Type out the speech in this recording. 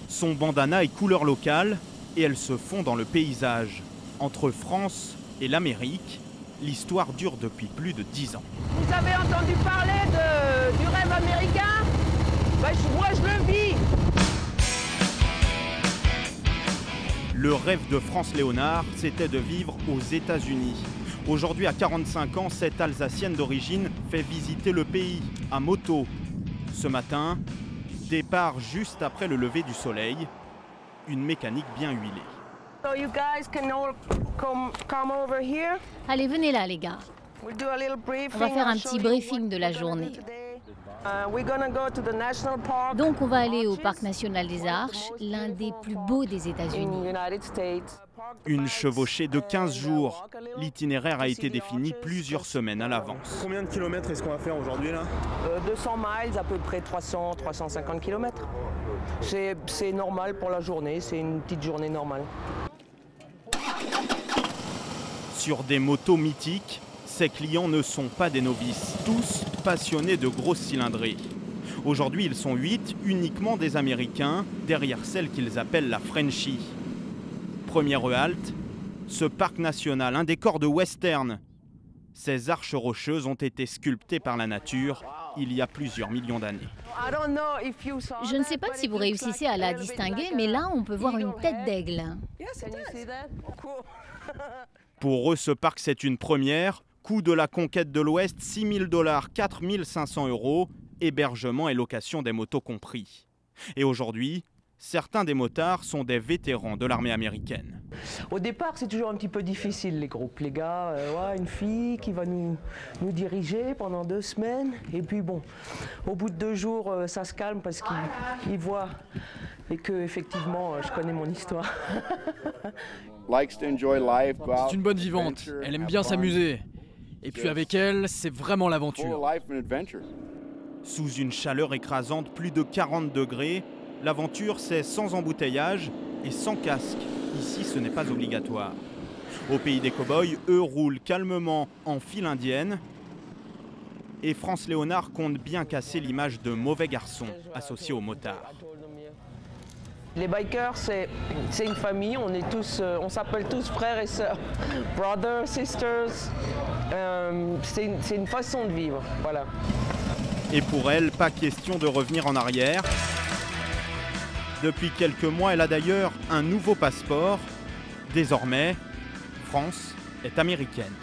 Son bandana est couleur locale et elle se fond dans le paysage. Entre France et l'Amérique, l'histoire dure depuis plus de 10 ans. Vous avez entendu parler du rêve américain? Moi je le vis. Le rêve de France Léonard, c'était de vivre aux États-Unis. Aujourd'hui, à 45 ans, cette Alsacienne d'origine fait visiter le pays à moto. Ce matin, départ juste après le lever du soleil, une mécanique bien huilée. So you guys can all come over here. Allez, venez là, les gars. We'll do a little briefing. On va faire un I'll show petit you briefing what de la we're gonna do journée. today. We're gonna go to the national park. Donc, on va aller au Arches, Parc national des Arches, l'un des plus beaux des in États-Unis. United States. Une chevauchée de 15 jours. L'itinéraire a été défini plusieurs semaines à l'avance. Combien de kilomètres est-ce qu'on va faire aujourd'hui là? 200 miles, à peu près 300-350 km. C'est normal pour la journée, c'est une petite journée normale. Sur des motos mythiques, ces clients ne sont pas des novices, tous passionnés de grosses cylindrées. Aujourd'hui, ils sont 8, uniquement des Américains, derrière celle qu'ils appellent la Frenchie. Première halte, ce parc national, un décor de western. Ces arches rocheuses ont été sculptées par la nature il y a plusieurs millions d'années. Je ne sais pas si vous réussissez à la distinguer, mais là, on peut voir une tête d'aigle. Pour eux, ce parc, c'est une première. Coût de la conquête de l'Ouest, 6 000 $, 4 500 €, hébergement et location des motos compris. Et aujourd'hui, certains des motards sont des vétérans de l'armée américaine. Au départ, c'est toujours un petit peu difficile, les groupes. Les gars, une fille qui va nous diriger pendant 2 semaines. Et puis bon, au bout de 2 jours, ça se calme parce qu'ils voient et que effectivement, je connais mon histoire. C'est une bonne vivante, elle aime bien s'amuser. Et puis avec elle, c'est vraiment l'aventure. Sous une chaleur écrasante, plus de 40 degrés, l'aventure, c'est sans embouteillage et sans casque. Ici, ce n'est pas obligatoire. Au pays des cow-boys, eux roulent calmement en file indienne. Et France Léonard compte bien casser l'image de mauvais garçon associé aux motards. Les bikers, c'est une famille, on s'appelle tous frères et sœurs. Brothers, sisters, c'est une façon de vivre, voilà. Et pour elle, pas question de revenir en arrière. Depuis quelques mois, elle a d'ailleurs un nouveau passeport. Désormais, France est américaine.